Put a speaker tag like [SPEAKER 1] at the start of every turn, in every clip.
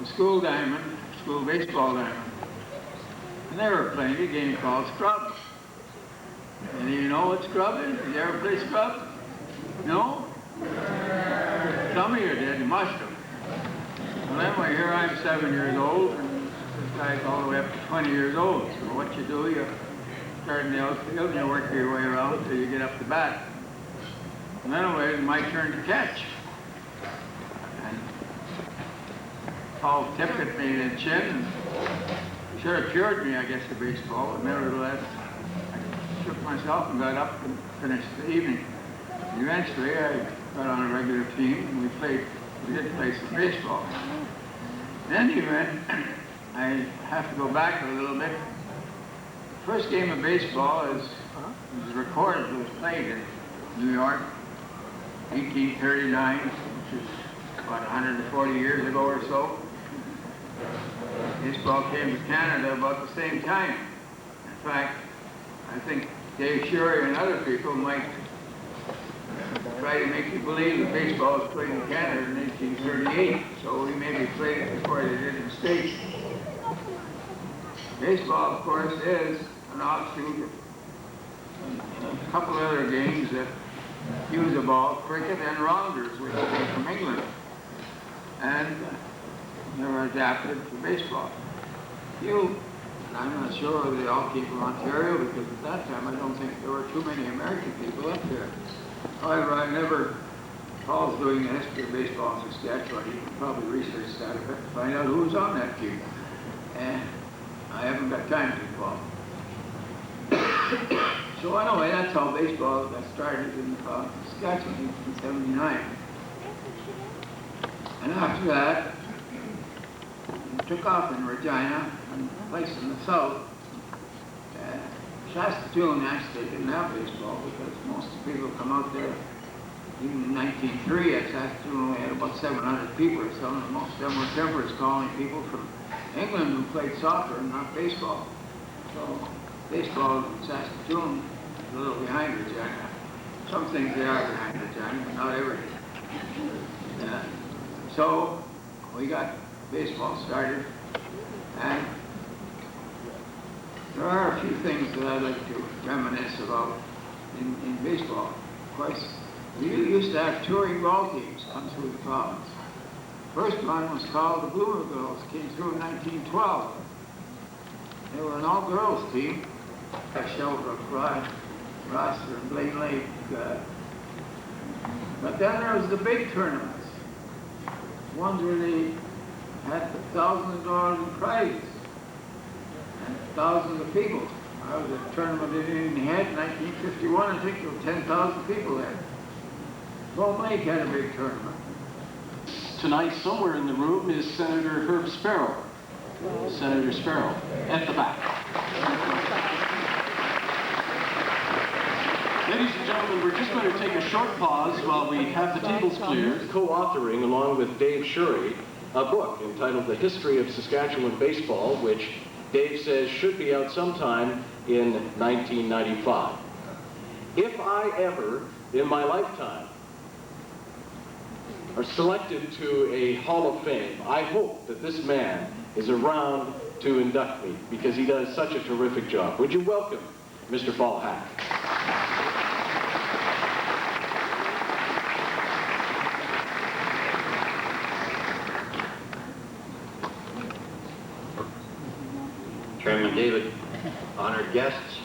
[SPEAKER 1] the school diamond, school baseball diamond. And they were playing a game called Scrub. And you know what Scrub is? Did you ever play Scrub? No? Some of you did, you must have. Well, anyway, here I'm 7 years old, and this guy's all the way up to 20 years old. So what you do, you start in the outfield and you work your way around until you get up to bat. And anyway, it's my turn to catch. And Paul tipped at me in the chin, and he sure cured me, I guess, of baseball, but nevertheless, I shook myself and got up and finished the evening. Eventually, I got on a regular team, and we did play some baseball. In any event, I have to go back a little bit. The first game of baseball was recorded, it was played in New York, 1839, which is about 140 years ago or so. Baseball came to Canada about the same time. In fact, I think Dave Shurey and other people might try to make you believe that baseball was played in Canada in 1838, so we maybe played it before they did in the States. Baseball, of course, is an offshoot of a couple other games that use a ball, cricket and rounders, which came from England, and they were adapted to baseball. I'm not sure whether they all came from Ontario, because at that time I don't think there were too many American people up there. However, I never, Paul's doing the history of baseball in Saskatchewan. He can probably research that a bit to find out who was on that team. And I haven't got time to, Paul. So anyway, that's how baseball got started in Saskatchewan in 1879. And after that, it took off in Regina, and a place in the south. Saskatoon actually didn't have baseball because most of the people come out there. Even in 1903, at Saskatoon only had about 700 people or so, and most of them were temperance colony people from England who played soccer and not baseball. So baseball in Saskatoon is a little behind Regina. Some things they are behind Regina, but not everything. So we got baseball started, and there are a few things that I'd like to reminisce about in baseball. Of course, we used to have touring ball teams come through the province. First one was called the Bloomer Girls, came through in 1912. They were an all-girls team. Shelbrook, Roster, and Blaine Lake. But then there was the big tournaments, ones where they had thousands of dollars in prizes. And thousands of people. I was at a tournament in Head in 1951, I think there were 10,000 people there. Bone Lake had a big tournament.
[SPEAKER 2] Tonight, somewhere in the room is Senator Herb Sparrow. Senator Sparrow, at the back. Ladies and gentlemen, we're just going to take a short pause while we have the tables cleared. Co-authoring, along with Dave Shurey, a book entitled The History of Saskatchewan Baseball, which Dave says should be out sometime in 1995. If I ever, in my lifetime, are selected to a Hall of Fame, I hope that this man is around to induct me, because he does such a terrific job. Would you welcome Mr. Paul Hack?
[SPEAKER 3] Chairman David, honored guests,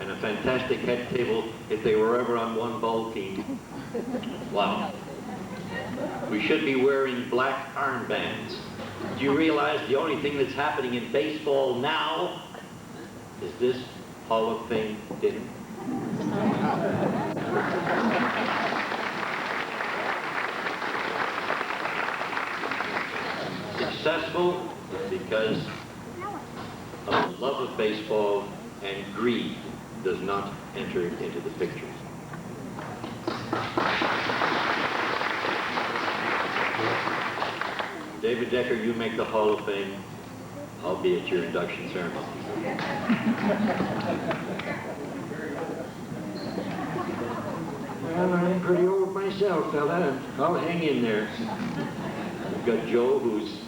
[SPEAKER 3] and a fantastic head table if they were ever on one ball team. Wow. We should be wearing black armbands. Do you realize the only thing that's happening in baseball now is this Hall of Fame dinner? Successful because of the love of baseball, and greed does not enter into the picture. David Decker, you make the Hall of Fame. I'll be at your induction ceremony.
[SPEAKER 4] Well, I'm pretty old myself, fella. I'll hang in there.
[SPEAKER 3] We've got Joe, whose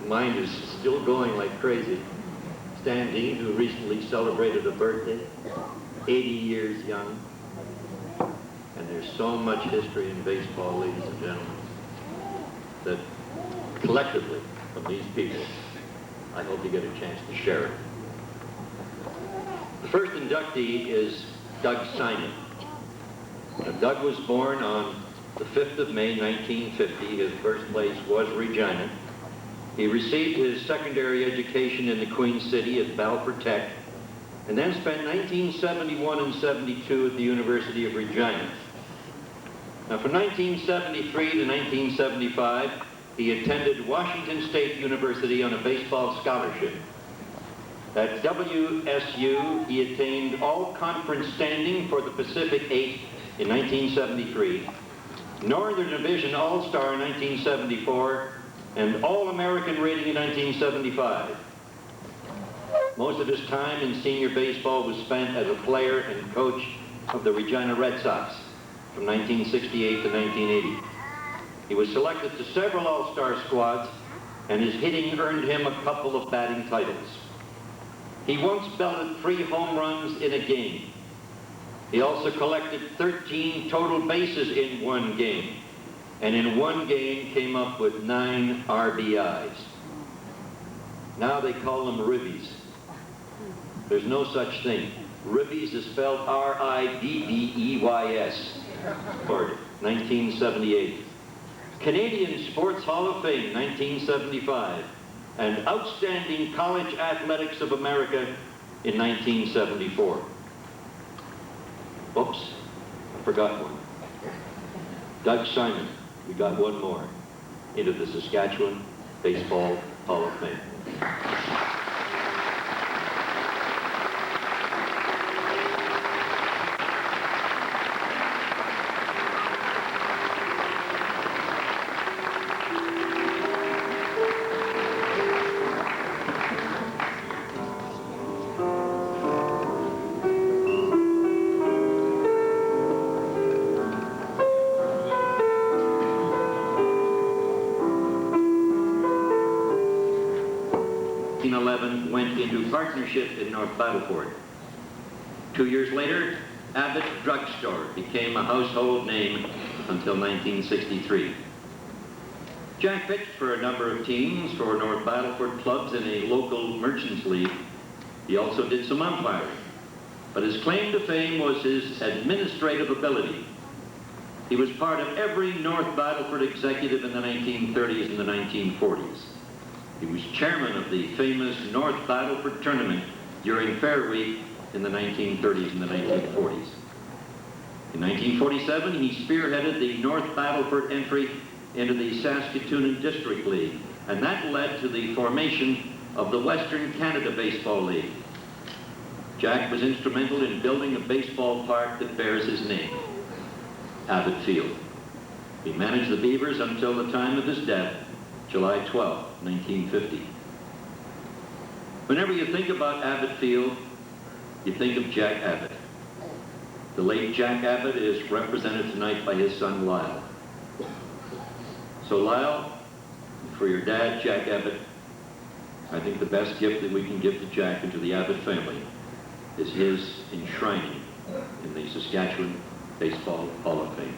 [SPEAKER 3] mind is still going like crazy. Stan Dean, who recently celebrated a birthday, 80 years young. And there's so much history in baseball, ladies and gentlemen, that collectively, from these people, I hope you get a chance to share it. The first inductee is Doug Simon. Now, Doug was born on the 5th of May, 1950. His birthplace was Regina. He received his secondary education in the Queen City at Balfour Tech, and then spent 1971 and 72 at the University of Regina. Now, from 1973 to 1975, he attended Washington State University on a baseball scholarship. At WSU, he attained all-conference standing for the Pacific 8 in 1973, Northern Division All-Star in 1974, and All-American rating in 1975. Most of his time in senior baseball was spent as a player and coach of the Regina Red Sox from 1968 to 1980. He was selected to several All-Star squads, and his hitting earned him a couple of batting titles. He once belted 3 home runs in a game. He also collected 13 total bases in one game, and in one game came up with 9 RBIs. Now they call them ribbies. There's no such thing. Ribbies is spelled R-I-B-B-E-Y-S. 1978. Canadian Sports Hall of Fame, 1975. And Outstanding College Athletics of America in 1974. Oops, I forgot one. Doug Simon, we got one more, into the Saskatchewan Baseball Hall of Fame. Went into partnership in North Battleford. 2 years later, Abbott Drugstore became a household name until 1963. Jack pitched for a number of teams for North Battleford clubs in a local merchants league. He also did some umpiring, but his claim to fame was his administrative ability. He was part of every North Battleford executive in the 1930s and the 1940s. He was chairman of the famous North Battleford tournament during Fair Week in the 1930s and the 1940s. In 1947, he spearheaded the North Battleford entry into the Saskatoon District League, and that led to the formation of the Western Canada Baseball League. Jack was instrumental in building a baseball park that bears his name, Abbott Field. He managed the Beavers until the time of his death, July 12, 1950. Whenever you think about Abbott Field, you think of Jack Abbott. The late Jack Abbott is represented tonight by his son, Lyle. So Lyle, for your dad, Jack Abbott, I think the best gift that we can give to Jack and to the Abbott family is his enshrining in the Saskatchewan Baseball Hall of Fame.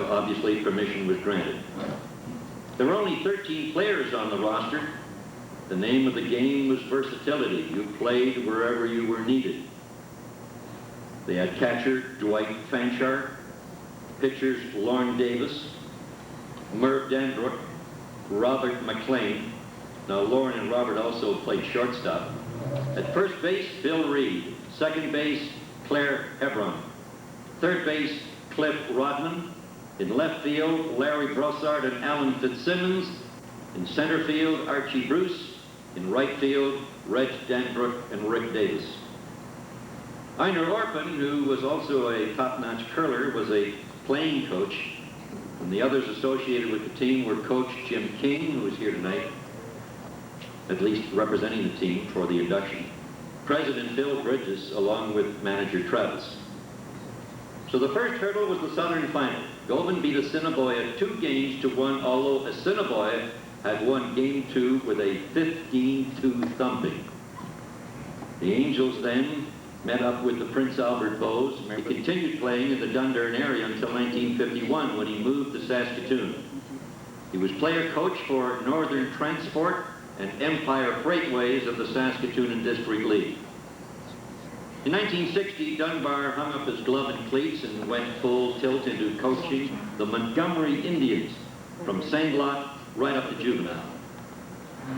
[SPEAKER 3] Obviously, permission was granted. There were only 13 players on the roster. The name of the game was versatility. You played wherever you were needed. They had catcher Dwight Fanchar, pitchers Lorne Davis, Merv Danbrook, Robert McLean. Now, Lorne and Robert also played shortstop. At first base, Bill Reed. Second base, Claire Hebron. Third base, Cliff Rodman. In left field, Larry Brossard and Alan Fitzsimmons. In center field, Archie Bruce. In right field, Reg Danbrook and Rick Davis. Einar Orpin, who was also a top-notch curler, was a playing coach. From And the others associated with the team were Coach Jim King, who is here tonight, at least representing the team for the induction, President Bill Bridges, along with manager Travis. So the first hurdle was the Southern Final. Govan beat Assiniboia 2-1, although Assiniboia had won Game 2 with a 15-2 thumping. The Angels then met up with the Prince Albert Bows. He continued playing in the Dundurn area until 1951 when he moved to Saskatoon. He was player-coach for Northern Transport and Empire Freightways of the Saskatoon and District League. In 1960, Dunbar hung up his glove and cleats and went full tilt into coaching the Montgomery Indians from Sandlot right up to juvenile.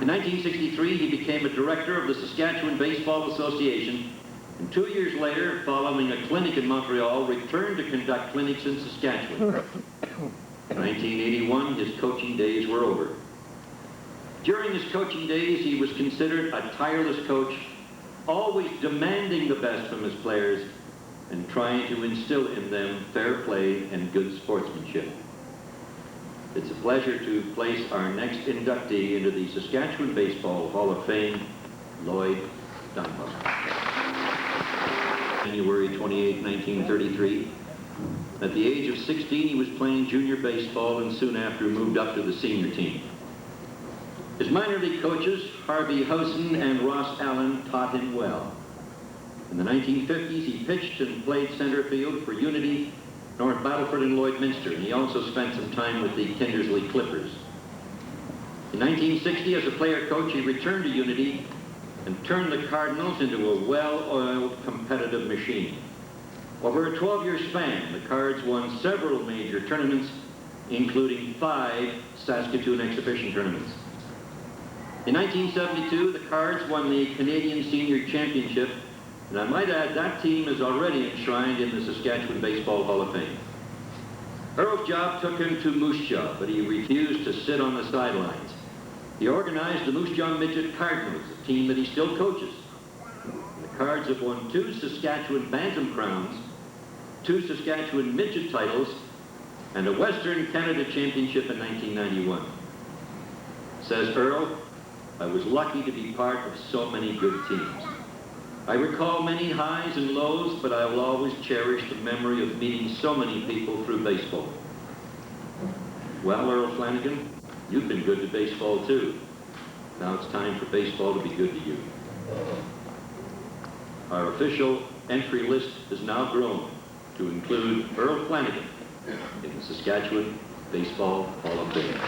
[SPEAKER 3] In 1963, he became a director of the Saskatchewan Baseball Association, and 2 years later, following a clinic in Montreal, returned to conduct clinics in Saskatchewan. In 1981, his coaching days were over. During his coaching days, he was considered a tireless coach, always demanding the best from his players and trying to instill in them fair play and good sportsmanship. It's a pleasure to place our next inductee into the Saskatchewan Baseball Hall of Fame, Lloyd Dunbar. January 28, 1933. At the age of 16, he was playing junior baseball and soon after moved up to the senior team. His minor league coaches, Harvey Housen and Ross Allen, taught him well. In the 1950s, he pitched and played center field for Unity, North Battleford, and Lloydminster, and he also spent some time with the Kindersley Clippers. In 1960, as a player coach, he returned to Unity and turned the Cardinals into a well-oiled competitive machine. Over a 12-year span, the Cards won several major tournaments, including 5 Saskatoon exhibition tournaments. In 1972, the Cards won the Canadian Senior Championship, and I might add that team is already enshrined in the Saskatchewan Baseball Hall of Fame. Earl's job took him to Moose Jaw, but he refused to sit on the sidelines. He organized the Moose Jaw Midget Cardinals, a team that he still coaches. And the Cards have won 2 Saskatchewan Bantam Crowns, 2 Saskatchewan Midget titles, and a Western Canada Championship in 1991. Says Earl, I was lucky to be part of so many good teams. I recall many highs and lows, but I will always cherish the memory of meeting so many people through baseball. Well, Earl Flanagan, you've been good to baseball too. Now it's time for baseball to be good to you. Our official entry list has now grown to include Earl Flanagan in the Saskatchewan Baseball Hall of Fame.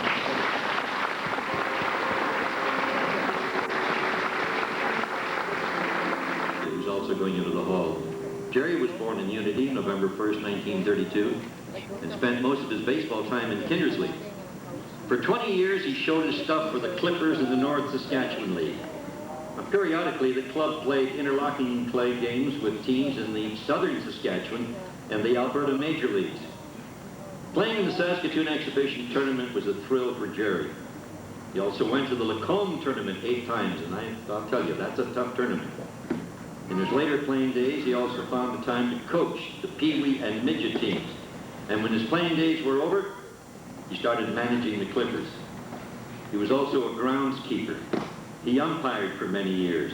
[SPEAKER 3] Also going into the Hall. Jerry was born in Unity, November 1st, 1932, and spent most of his baseball time in Kindersley. For 20 years, he showed his stuff for the Clippers in the North Saskatchewan League. Now, periodically, the club played interlocking play games with teams in the Southern Saskatchewan and the Alberta Major Leagues. Playing in the Saskatoon Exhibition Tournament was a thrill for Jerry. He also went to the Lacombe Tournament 8 times, and I'll tell you, that's a tough tournament. In his later playing days, he also found the time to coach the Pee-wee and midget teams. And when his playing days were over, he started managing the Clippers. He was also a groundskeeper. He umpired for many years.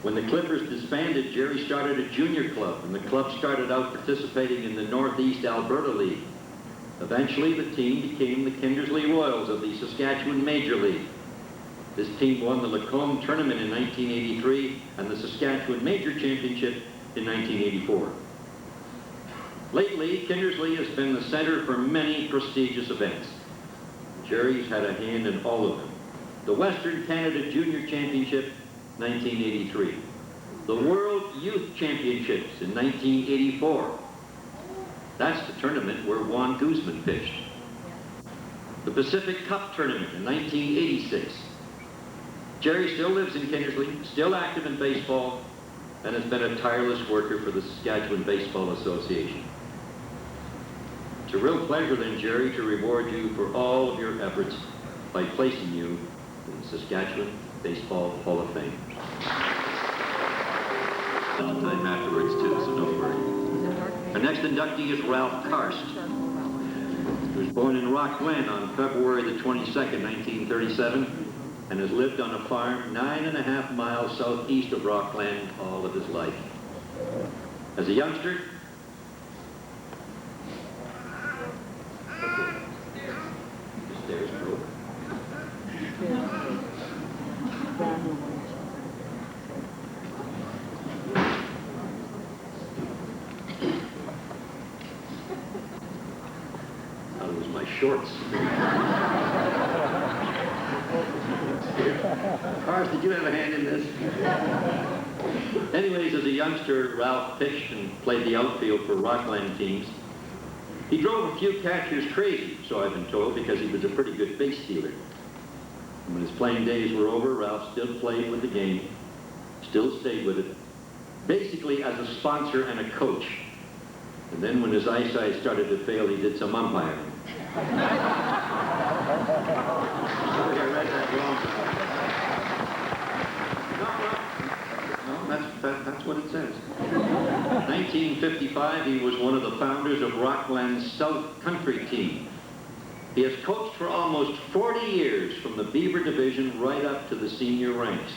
[SPEAKER 3] When the Clippers disbanded, Jerry started a junior club, and the club started out participating in the Northeast Alberta League. Eventually, the team became the Kindersley Royals of the Saskatchewan Major League. This team won the Lacombe Tournament in 1983 and the Saskatchewan Major Championship in 1984. Lately, Kindersley has been the center for many prestigious events. Jerry's had a hand in all of them. The Western Canada Junior Championship, 1983. The World Youth Championships in 1984. That's the tournament where Juan Guzman pitched. The Pacific Cup Tournament in 1986. Jerry still lives in Kindersley, still active in baseball, and has been a tireless worker for the Saskatchewan Baseball Association. It's a real pleasure then, Jerry, to reward you for all of your efforts by placing you in the Saskatchewan Baseball Hall of Fame. Sometime afterwards, too, so don't worry. Our next inductee is Ralph Karst, who's Born in Rock Glen on February the 22nd, 1937, and has lived on a farm 9.5 miles southeast of Rock Glen all of his life. As a youngster, the stairs broke. That was my shorts. Horace, did you have a hand in this? Anyways, as a youngster, Ralph pitched and played the outfield for Rockland teams. He drove a few catchers crazy, so I've been told, because he was a pretty good base stealer. And when his playing days were over, Ralph still played with the game, still stayed with it, basically as a sponsor and a coach. And then when his eyesight started to fail, he did some umpiring. Sorry, I read that wrong. No, that's what it says. 1955, he was one of the founders of Rockland's South Country team. He has coached for almost 40 years from the Beaver Division right up to the senior ranks.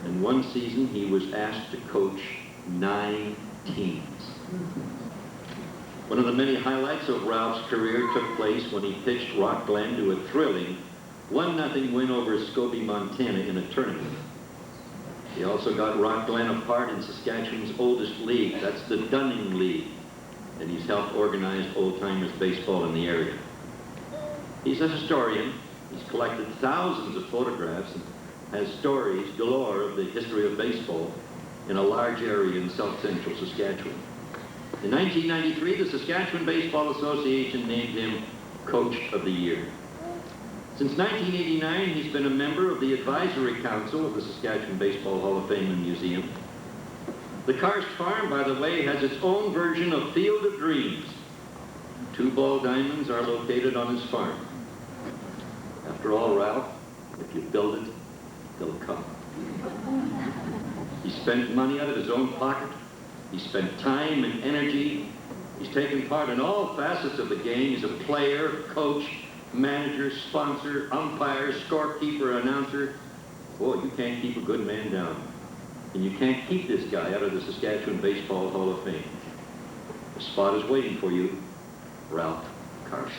[SPEAKER 3] In one season, he was asked to coach 9 teams. One of the many highlights of Ralph's career took place when he pitched Rock Glen to a thrilling 1-0 win over Scobie, Montana in a tournament. He also got Rock Glen a part in Saskatchewan's oldest league, that's the Dunning League, and he's helped organize old-timers baseball in the area. He's a historian. He's collected thousands of photographs and has stories galore of the history of baseball in a large area in south-central Saskatchewan. In 1993, the Saskatchewan Baseball Association named him Coach of the Year. Since 1989, he's been a member of the Advisory Council of the Saskatchewan Baseball Hall of Fame and Museum. The Karst Farm, by the way, has its own version of Field of Dreams. 2 ball diamonds are located on his farm. After all, Ralph, if you build it, they'll come. He spent money out of his own pocket. He spent time and energy. He's taken part in all facets of the game. He's a player, coach, manager, sponsor, umpire, scorekeeper, announcer. Boy, you can't keep a good man down. And you can't keep this guy out of the Saskatchewan Baseball Hall of Fame. The spot is waiting for you, Ralph Karst.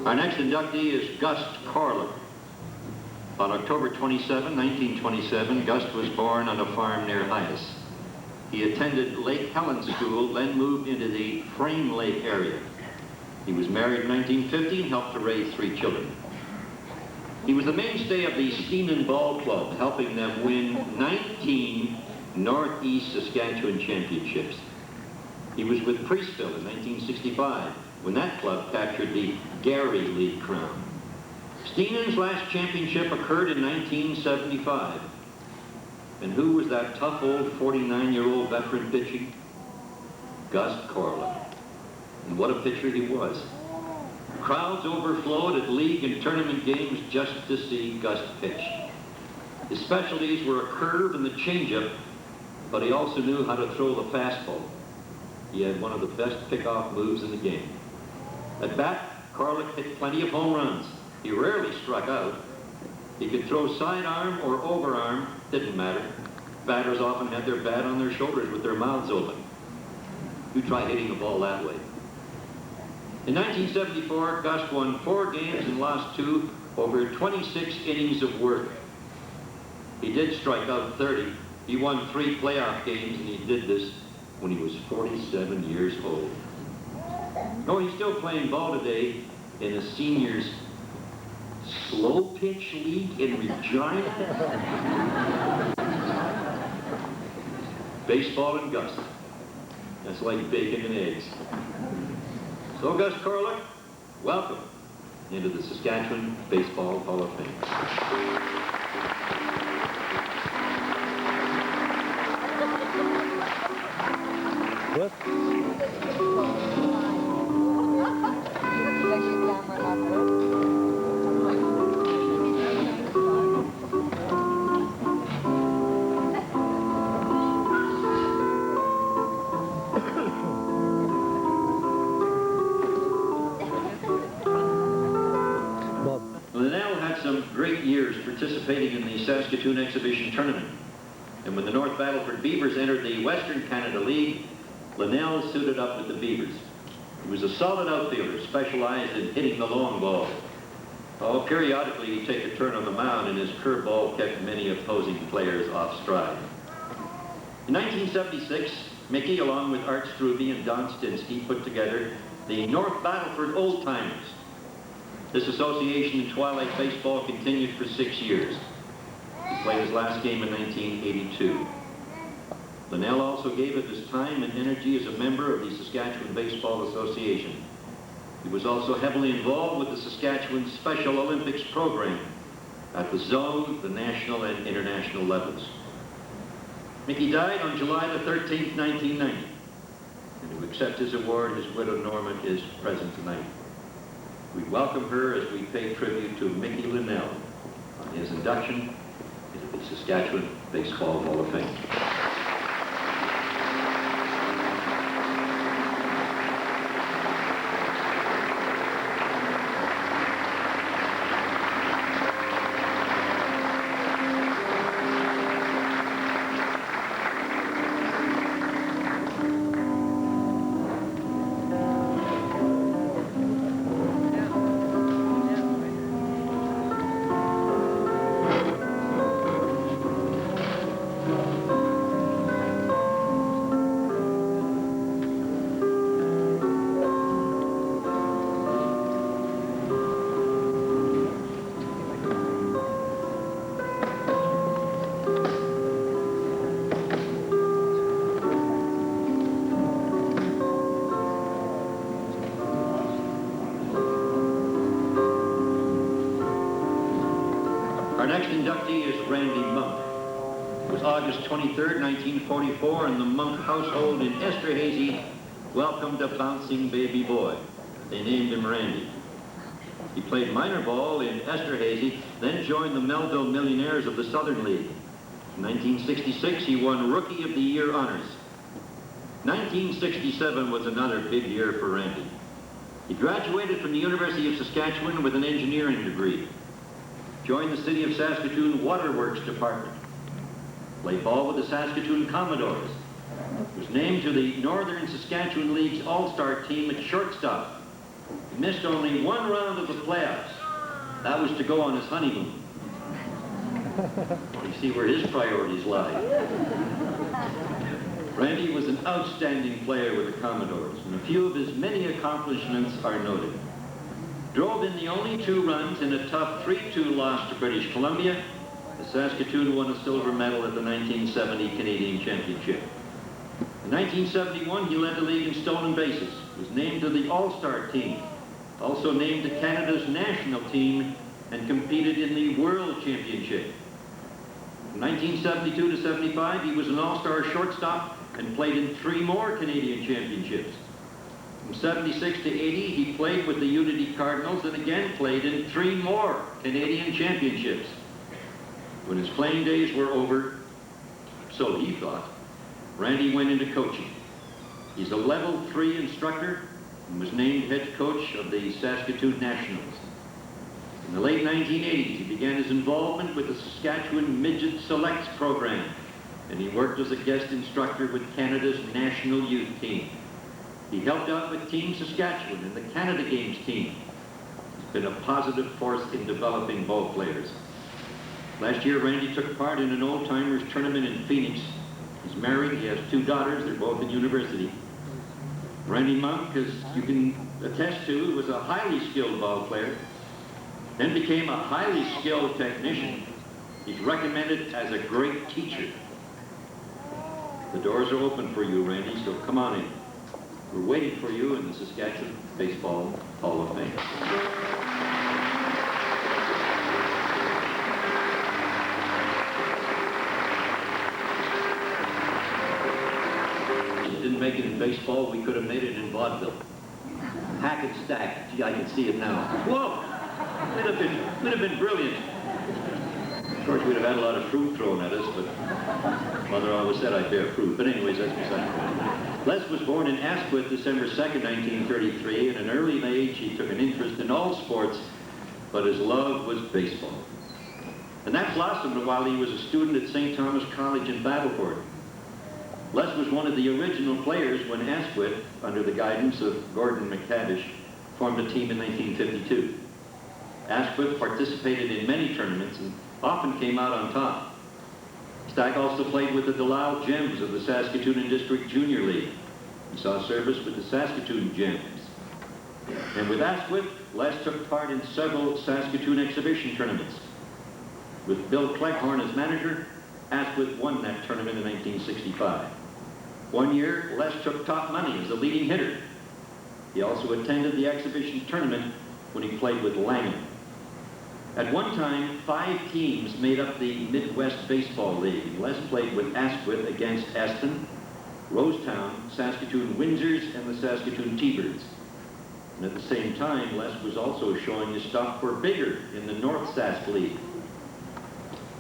[SPEAKER 3] Our next inductee is Gust Koroluk. On October 27, 1927, Gust was born on a farm near Hyas. He attended Lake Helen School, then moved into the Frame Lake area. He was married in 1950 and helped to raise 3 children. He was the mainstay of the Steenan Ball Club, helping them win 19 Northeast Saskatchewan championships. He was with Priestville in 1965, when that club captured the Gary League crown. Steenan's last championship occurred in 1975. And who was that tough old 49-year-old veteran pitching? Gust Koroluk. And what a pitcher he was. Crowds overflowed at league and tournament games just to see Gust pitch. His specialties were a curve and the changeup, but he also knew how to throw the fastball. He had one of the best pickoff moves in the game. At bat, Koroluk hit plenty of home runs. He rarely struck out. He could throw sidearm or overarm, didn't matter. Batters often had their bat on their shoulders with their mouths open. You try hitting the ball that way. In 1974, Gust won 4 games and lost 2 over 26 innings of work. He did strike out 30. He won 3 playoff games, and he did this when he was 47 years old. No, he's still playing ball today in a seniors slow pitch league in Regina. Baseball and Gust. That's like bacon and eggs. So Gust Koroluk, welcome into the Saskatchewan Baseball Hall of Fame. Linnell had some great years participating in the Saskatoon Exhibition Tournament. And when the North Battleford Beavers entered the Western Canada League, Linnell suited up with the Beavers. He was a solid outfielder, specialized in hitting the long ball. Oh, periodically he'd take a turn on the mound, and his curveball kept many opposing players off stride. In 1976, Mickey, along with Art Struve and Don Stinsky, put together the North Battleford Old Timers. This association in Twilight Baseball continued for 6 years. He played his last game in 1982. Linnell also gave of his time and energy as a member of the Saskatchewan Baseball Association. He was also heavily involved with the Saskatchewan Special Olympics program at the zone, the national, and international levels. Mickey died on July the 13th, 1990. And to accept his award, his widow Norma is present tonight. We welcome her as we pay tribute to Mickey Linnell on his induction into the Saskatchewan Baseball Hall of Fame. Our next inductee is Randy Monk. It was August 23rd, 1944, and the Monk household in Esterhazy welcomed a bouncing baby boy. They named him Randy. He played minor ball in Esterhazy, then joined the Melville Millionaires of the Southern League. In 1966, he won Rookie of the Year honors. 1967 was another big year for Randy. He graduated from the University of Saskatchewan with an engineering degree. Joined the City of Saskatoon Waterworks Department. Played ball with the Saskatoon Commodores. Was named to the Northern Saskatchewan League's All-Star team at shortstop. He missed only one round of the playoffs. That was to go on his honeymoon. You see where his priorities lie. Randy was an outstanding player with the Commodores, and a few of his many accomplishments are noted. Drove in the only 2 runs in a tough 3-2 loss to British Columbia. The Saskatoon won a silver medal at the 1970 Canadian Championship. In 1971, he led the league in stolen bases, was named to the All-Star team, also named to Canada's national team, and competed in the World Championship. From 1972 to 75, he was an All-Star shortstop and played in 3 more Canadian championships. From 76 to 80, he played with the Unity Cardinals and again played in 3 more Canadian championships. When his playing days were over, so he thought, Randy went into coaching. He's a level 3 instructor and was named head coach of the Saskatoon Nationals. In the late 1980s, he began his involvement with the Saskatchewan Midget Selects program, and he worked as a guest instructor with Canada's national youth team. He helped out with Team Saskatchewan and the Canada Games team. He's been a positive force in developing ball players. Last year, Randy took part in an old-timers tournament in Phoenix. He's married, he has 2 daughters, they're both in university. Randy Monk, as you can attest to, was a highly skilled ball player, then became a highly skilled technician. He's recommended as a great teacher. The doors are open for you, Randy, so come on in. We're waiting for you in the Saskatchewan Baseball Hall of Fame. didn't make it in baseball, we could have made it in vaudeville. Hack and stack. Gee, I can see it now. Whoa! We'd have been brilliant. Of course, we'd have had a lot of fruit thrown at us, but Mother always said I'd bear fruit. But anyways, that's beside the point. Les was born in Asquith, December 2nd, 1933. At an early age, he took an interest in all sports, but his love was baseball. And that blossomed while he was a student at St. Thomas College in Battleford. Les was one of the original players when Asquith, under the guidance of Gordon McTavish, formed a team in 1952. Asquith participated in many tournaments and often came out on top. Stack also played with the Delisle Gems of the Saskatoon District Junior League. He saw service with the Saskatoon Gems. And with Asquith, Les took part in several Saskatoon exhibition tournaments. With Bill Cleghorn as manager, Asquith won that tournament in 1965. One year, Les took top money as the leading hitter. He also attended the exhibition tournament when he played with Langham. At one time, 5 teams made up the Midwest Baseball League. Les played with Asquith against Eston, Rosetown, Saskatoon Windsors, and the Saskatoon T-Birds. And at the same time, Les was also showing his stuff for bigger in the North Sask League.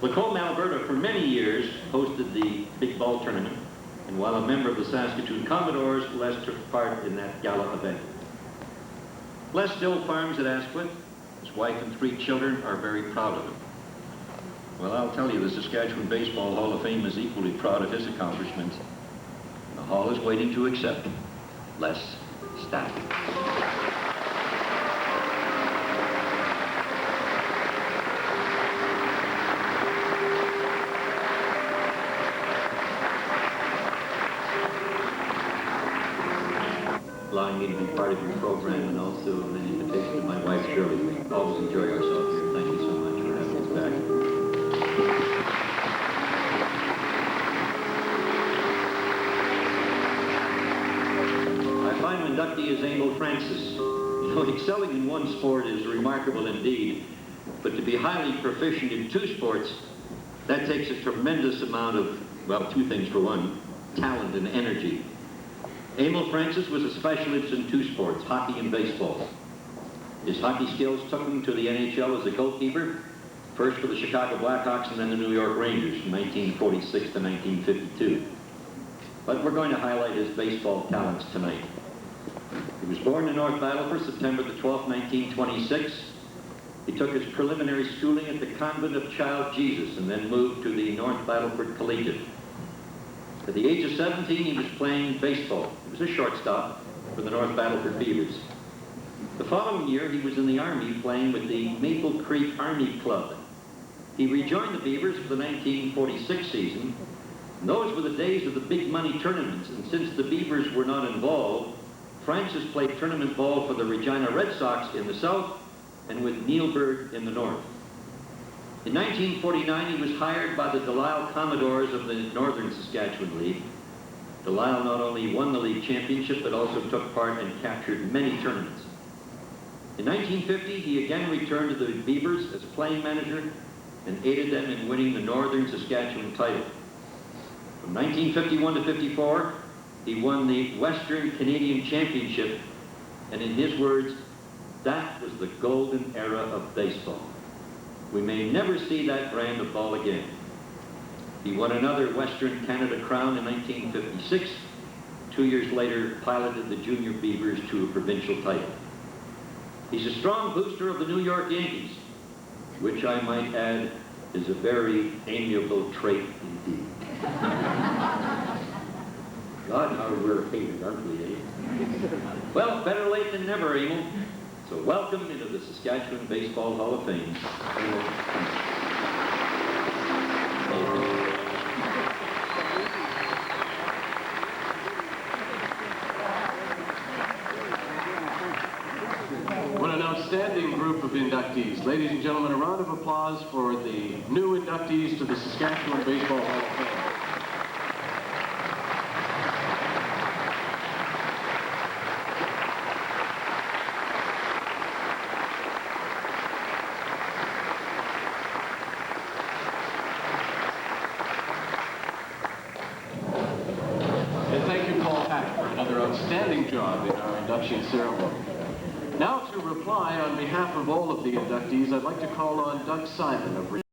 [SPEAKER 3] Lacombe, Alberta, for many years, hosted the Big Ball Tournament, and while a member of the Saskatoon Commodores, Les took part in that gala event. Les still farms at Asquith. His wife and 3 children are very proud of him. Well, I'll tell you, the Saskatchewan Baseball Hall of Fame is equally proud of his accomplishments. The Hall is waiting to accept him. Les Stack. Allowing me to be part of your program and also an invitation to my wife, Shirley. We always enjoy ourselves here. Thank you so much for having us back. Our final inductee is Emil Francis. You know, excelling in one sport is remarkable indeed, but to be highly proficient in 2 sports, that takes a tremendous amount of, well, 2 things for one, talent and energy. Emil Francis was a specialist in 2 sports, hockey and baseball. His hockey skills took him to the NHL as a goalkeeper, first for the Chicago Blackhawks and then the New York Rangers from 1946 to 1952. But we're going to highlight his baseball talents tonight. He was born in North Battleford, September the 12th, 1926. He took his preliminary schooling at the Convent of Child Jesus and then moved to the North Battleford Collegiate. At the age of 17, he was playing baseball. He was a shortstop for the North Battleford Beavers. The following year, he was in the Army playing with the Maple Creek Army Club. He rejoined the Beavers for the 1946 season. And those were the days of the big money tournaments, and since the Beavers were not involved, Francis played tournament ball for the Regina Red Sox in the south and with Neilburg in the north. In 1949, he was hired by the Delisle Commodores of the Northern Saskatchewan League. Delisle not only won the league championship, but also took part and captured many tournaments. In 1950, he again returned to the Beavers as playing manager and aided them in winning the Northern Saskatchewan title. From 1951 to 54, he won the Western Canadian Championship, and in his words, that was the golden era of baseball. We may never see that brand of ball again. He won another Western Canada Crown in 1956. 2 years later, piloted the Junior Beavers to a provincial title. He's a strong booster of the New York Yankees, which I might add is a very amiable trait indeed. God, how we're hated, aren't we, eh? Well, better late than never, Emil. So welcome into the Saskatchewan Baseball Hall of Fame.
[SPEAKER 2] What an outstanding group of inductees. Ladies and gentlemen, a round of applause for the new inductees to the Saskatchewan Baseball Hall of Fame. And thank you Paul Hack for another outstanding job in our induction ceremony. Now to reply on behalf of all of the inductees, I'd like to call on Doug Simon of